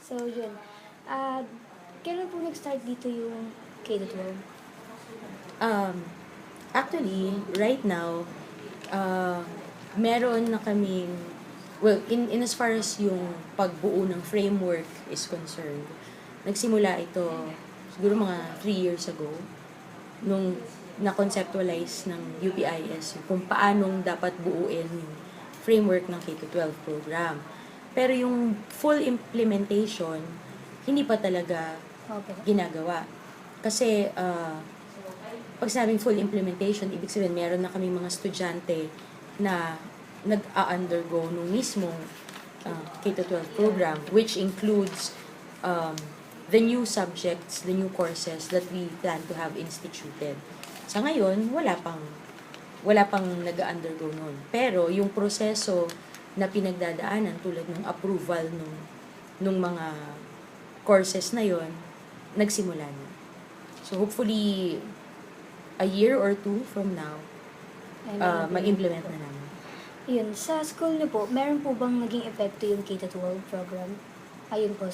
So, yun. Ah, kailan po nag-start dito yung K-12? Um, Actually, right now, uh, meron na kaming, well, in as far as yung pagbuo ng framework is concerned, nagsimula ito siguro mga 3 years ago, nung na-conceptualize ng UPIS kung paanong dapat buuin yung framework ng K-12 program. Pero yung full implementation, hindi pa talaga Okay. ginagawa. Kasi pag sabing full implementation, ibig sabihin meron na kami mga estudyante na nag-undergo nung mismong K-12 program, which includes um, the new subjects, the new courses that we plan to have instituted. Sa ngayon, wala pang nag-undergo nun. Pero yung proseso na pinagdadaanan tulad ng approval nung mga courses na yon, nagsimula na. So hopefully a year or two from now, Ay, mag-implement na namin. Yun, sa school niyo po, meron po bang naging epekto yung K-12 program? Ayun po,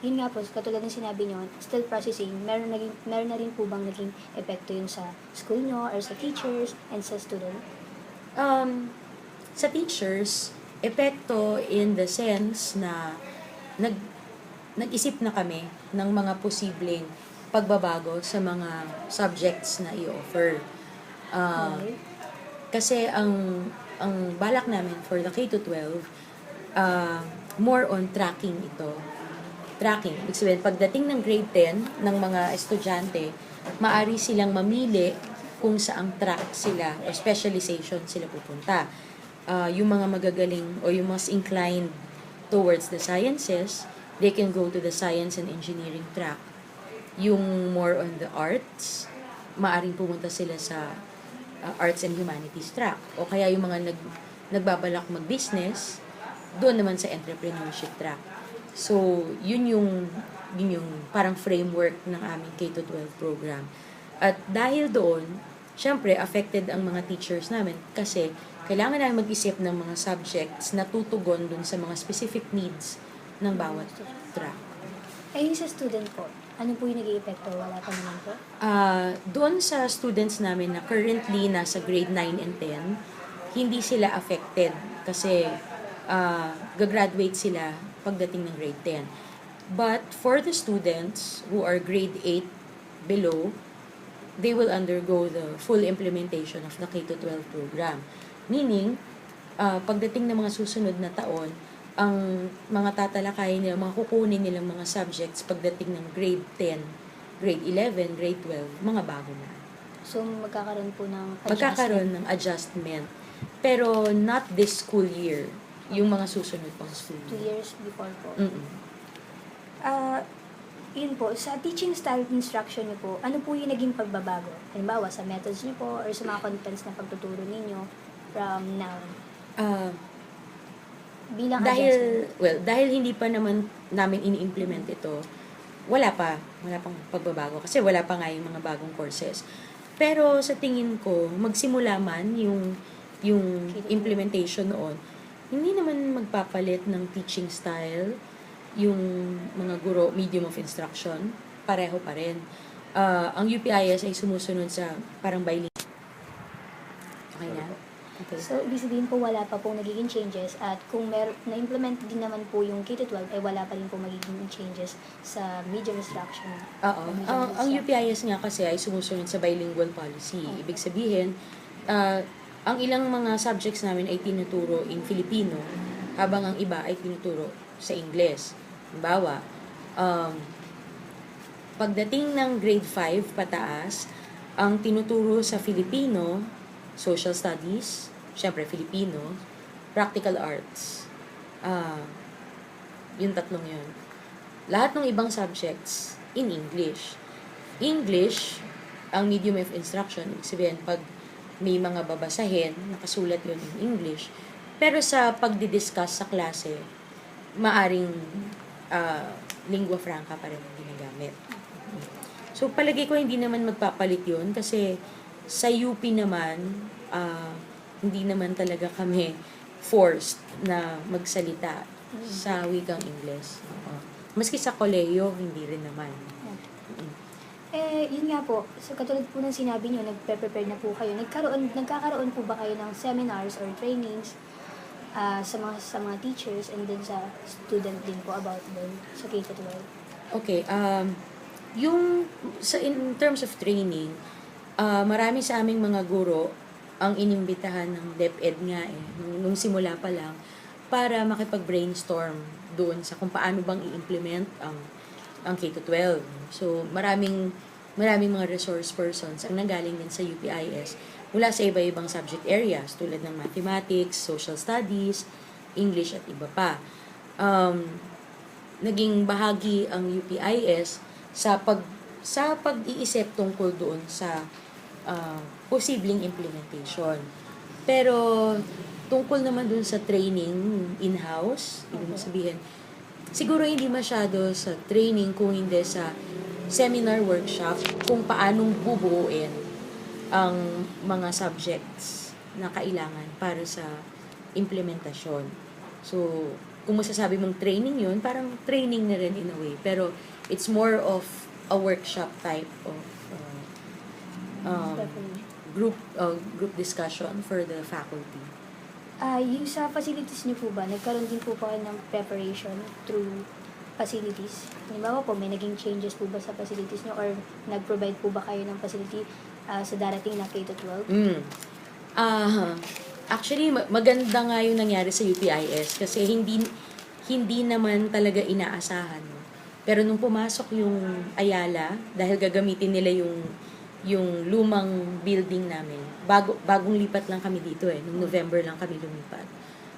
yun nga po, katulad ng sinabi niyo, still processing, meron na rin po bang naging epekto yun sa school niyo or sa teachers and sa student? Sa teachers, epekto in the sense na nag-isip na kami ng mga posibleng pagbabago sa mga subjects na i-offer. Okay. Kasi ang balak namin for the K-12, more on tracking ito. Tracking. Ibig sabihin, pagdating ng grade 10 ng mga estudyante, maari silang mamili kung saang track sila o specialization sila pupunta. Yung mga magagaling o yung mas inclined towards the sciences, they can go to the science and engineering track. Yung more on the arts, maaring pumunta sila sa arts and humanities track. O kaya yung mga nagbabalak mag-business, doon naman sa entrepreneurship track. So, yun yung parang framework ng aming K-12 program. At dahil doon, syempre, affected ang mga teachers namin kasi kailangan namin mag-isip ng mga subjects na tutugon dun sa mga specific needs ng bawat track. Yung sa student po, ano po yung naging epekto? Wala pa naman po? Doon sa students namin na currently nasa grade 9 and 10, hindi sila affected kasi gagraduate sila pagdating ng grade 10. But for the students who are grade 8 below, they will undergo the full implementation of the K-12 program. Meaning, pagdating ng mga susunod na taon, ang mga tatalakayin nila, mga kukunin nilang mga subjects pagdating ng grade 10, grade 11, grade 12, mga bago na. So, magkakaroon po ng adjustment? Magkakaroon ng adjustment. Pero not this school year. Yung mga susunod pang school 2 year. years before po. Mm-mm. Yun po, sa teaching style instruction niyo po, ano po yung naging pagbabago? Halimbawa, sa methods niyo po or sa mga contents na pagtuturo ninyo from now? Bilang adjustment. Dahil hindi pa naman namin ini-implement ito, wala pang pagbabago kasi wala pa nga yung mga bagong courses. Pero sa tingin ko, magsimula man yung implementation noon, hindi naman magpapalit ng teaching style yung mga guro, medium of instruction, pareho pa rin. Ang UPIS ay sumusunod sa parang bilingual. Okay na? Okay. So, ibig sabihin po wala pa pong nagiging changes at kung na-implement din naman po yung K-12, ay wala pa rin po magiging changes sa medium instruction. Oo. Ang UPIS nga kasi ay sumusunod sa bilingual policy. Okay. Ibig sabihin, ang ilang mga subjects namin ay tinuturo in Filipino, habang ang iba ay tinuturo sa Ingles. Halimbawa, pagdating ng grade 5 pataas, ang tinuturo sa Filipino, social studies, syempre Filipino, practical arts. Yung tatlong yun. Lahat ng ibang subjects in English. English, ang medium of instruction, ibig sabihin, pag may mga babasahin, nakasulat yun in English. Pero sa pagdidiscuss sa klase, maaring lingua franca pa rin ginagamit. So, palagi ko hindi naman magpapalit yun kasi sa UP naman, hindi naman talaga kami forced na magsalita sa wikang Ingles. Maski sa kolehiyo, hindi rin naman. Yun nga po, so katulad po ng sinabi nyo, nagpe-prepare na po kayo. Nagkakaroon po ba kayo ng seminars or trainings sa mga teachers and then sa student din po about them sa K-12? Okay, in terms of training, marami sa aming mga guro ang inimbitahan ng DepEd nga nung simula pa lang para makipag-brainstorm doon sa kung paano bang i-implement ang K-12. So, maraming mga resource persons ang nanggaling din sa UPIS mula sa iba-ibang subject areas tulad ng mathematics, social studies, English at iba pa. Naging bahagi ang UPIS sa pag-iisip tungkol doon sa posibleng implementation. Pero tungkol naman doon sa training in-house, ibig sabihin, siguro hindi masyado sa training kung hindi sa seminar workshop kung paanong bubuuin ang mga subjects na kailangan para sa implementasyon. So, kung masasabi mong training yun, parang training na rin in a way. Pero it's more of a workshop type of group discussion for the faculty. Yung sa facilities niyo po ba, nagkaroon din po kayo ng preparation through facilities? Halimbawa po, may naging changes po ba sa facilities niyo or nag-provide po ba kayo ng facility sa darating na K-12? Actually, maganda nga yung nangyari sa UPIS kasi hindi naman talaga inaasahan. Pero nung pumasok yung Ayala, dahil gagamitin nila yung lumang building namin. Bagong lipat lang kami dito nung November lang kami lumipat.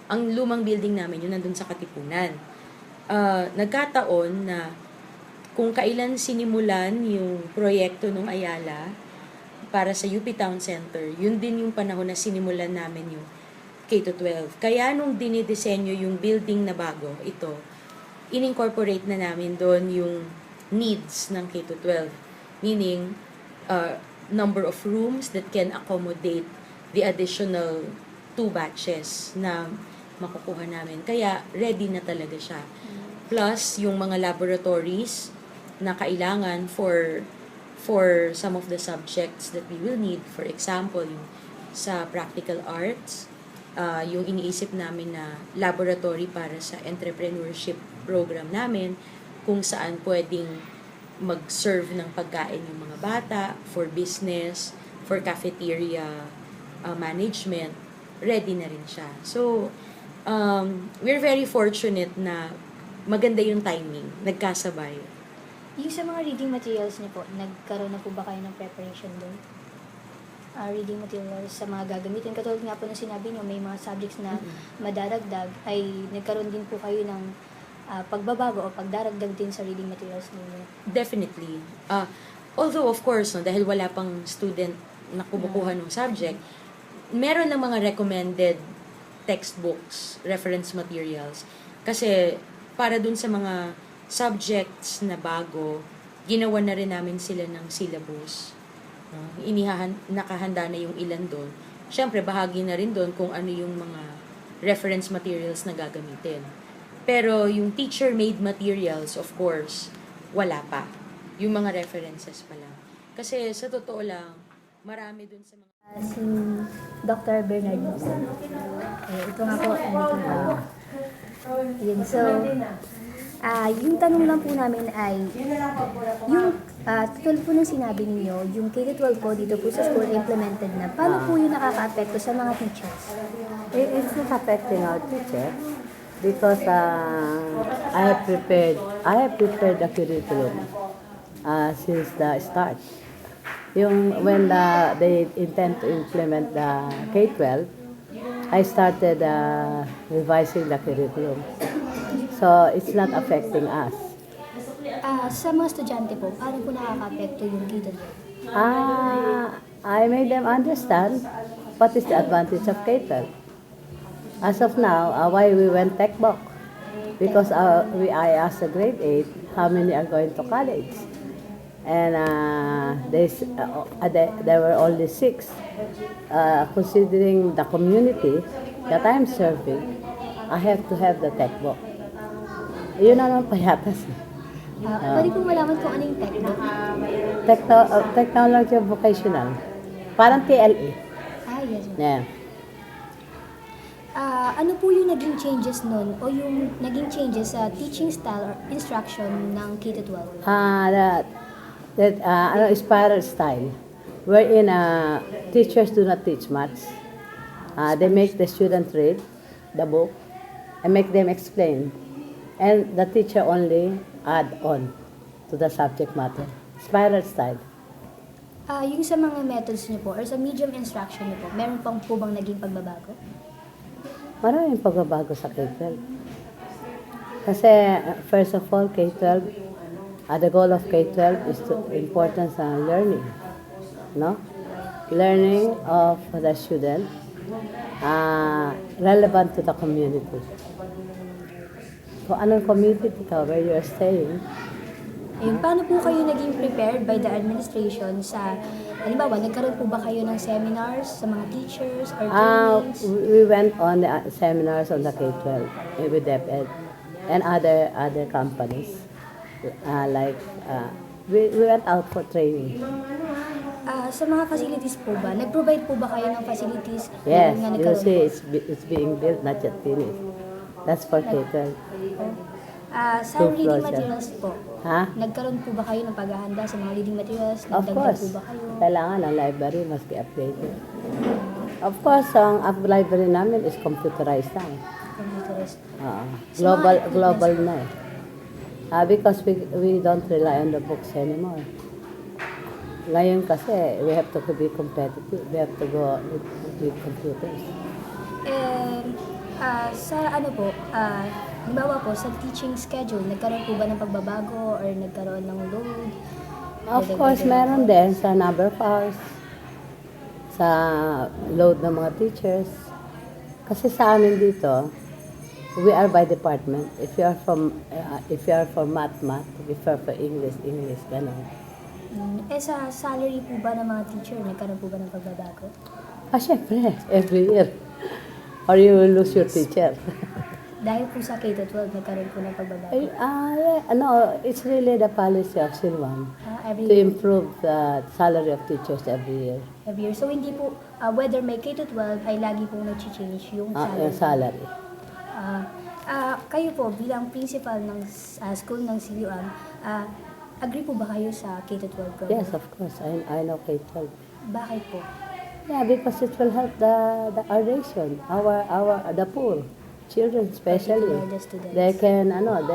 Ang lumang building namin, yun nandun sa Katipunan. Nagkataon na kung kailan sinimulan yung proyekto ng Ayala para sa UP Town Center, yun din yung panahon na sinimulan namin yung K-12. Kaya nung dinidisenyo yung building na bago, ito, in-incorporate na namin doon yung needs ng K-12. Meaning, number of rooms that can accommodate the additional 2 batches na makukuha namin. Kaya ready na talaga siya. Plus, yung mga laboratories na kailangan for some of the subjects that we will need. For example, yung sa practical arts, yung iniisip namin na laboratory para sa entrepreneurship program namin, kung saan pwedeng mag-serve ng pagkain yung mga bata, for business, for cafeteria management, ready na rin siya. So, we're very fortunate na maganda yung timing, nagkasabay. Yung sa mga reading materials niyo po, nagkaroon na po ba kayo ng preparation doon? Reading materials sa mga gagamitin. Katulad nga po ng sinabi niyo, may mga subjects na madaragdag, ay nagkaroon din po kayo ng pagbabago o pagdaragdag din sa reading materials ninyo? Definitely. Although, of course, dahil wala pang student na kumukuha ng subject, meron ng mga recommended textbooks, reference materials. Kasi, para dun sa mga subjects na bago, ginawa na rin namin sila ng syllabus. Nakahanda na yung ilan doon. Siyempre, bahagi na rin doon kung ano yung mga reference materials na gagamitin. Pero yung teacher-made materials, of course, wala pa. Yung mga references pa lang. Kasi sa totoo lang, marami dun sa mga... Si Dr. Bernard. Ito nga po. Yun. So, yung tanong lang po namin ay, yung tulad po ng sinabi ninyo, yung K-12 po dito po sa school implemented na, paano po yung nakaka-apekto sa mga teachers? It's not affecting our teacher because I have prepared the curriculum since the start. When they intend to implement the K-12, I started revising the curriculum. So it's not affecting us. Sa mga estudyante po, paano po nakaka-apekto yung K-12? I made them understand what is the advantage of K-12. As of now, why we went TechBook? Because I asked the grade 8 how many are going to college. And there were only 6. Considering the community that I'm serving, I have to have the TechBook. Yun naman payatas. Pwede po malaman kung ano yung TECDO? Technology vocational. Parang TLE. Yes ma'am. Yeah. Ano po yung naging changes nun o yung naging changes sa teaching style or instruction ng K-12? Spiral style, wherein teachers do not teach much. They make the student read the book and make them explain. And the teacher only add on to the subject matter. Spiral style. Yung sa mga methods niyo po or sa medium instruction niyo po, meron pang po bang naging pagbabago? Maraming pagbabago sa K-12. Kasi, first of all, K-12, the goal of K-12 is to importance on learning. No? Learning of the student relevant to the community. Kung anong community ka, where you are staying, Ayun, paano po kayo naging prepared by the administration sa, halimbawa, nagkaroon po ba kayo ng seminars sa mga teachers or trainings? we went on the seminars on the K-12 with DepEd and other companies. We went out for training. Sa mga facilities po ba, nag-provide po ba kayo ng facilities? Yes, na you nagkaroon see, po? it's being built, not yet finished. That's for K-12. Sa Two reading floors, materials po, Ha? nagkaroon po ba kayo ng paghahanda sa mga reading materials? Of Nagdagdag course. po ba kayo? Kailangan ang library must be updated. Of course, ang library namin is computerized na. Computers. Global na eh. Because we don't rely on the books anymore. Ngayon kasi, we have to be competitive. We have to go with computers. Sa ano po, halimbawa po, sa teaching schedule, nagkaroon po ba ng pagbabago or nagkaroon ng load? Of course, meron din sa number of hours, sa load ng mga teachers. Kasi sa amin dito, we are by department. If you are from math, if you are for English, gano'n. Sa salary po ba ng mga teacher, nagkaroon po ba ng pagbabago? Syempre, every year. Or you will lose your teacher. Dahil po sa K-12, nagkaroon po ng pagbabago? It's really the policy of Silwan Every to improve the salary of teachers every year. year. So hindi po, whether may K-12 ay lagi pong nag-change yung salary. Yung salary. Kayo po, bilang principal ng school ng CUAM, agree po ba kayo sa K-12 program? Yes, of course. I know K-12. Bakit po? Yeah, because it will help our nation, the poor, children especially. Particular the students. They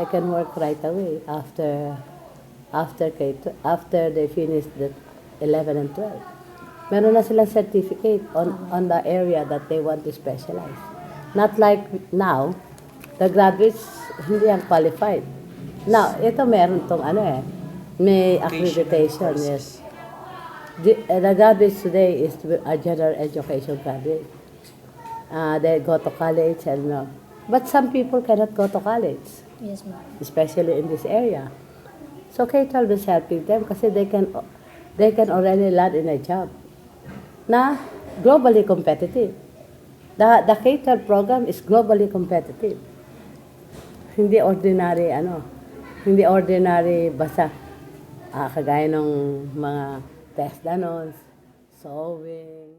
can work right away after they finish the 11 and 12. Meron na silang certificate on the area that they want to specialize. Not like now, the graduates hindi ang qualified. Now, ito meron tong may accreditation, yes. The graduates today is a general education graduate. They go to college but some people cannot go to college, Yes, ma'am. especially in this area. So K-12 is helping them kasi they can already land in a job na globally competitive. The K-12 program is globally competitive. Hindi ordinary basta kagaya ng mga test danos, sewing,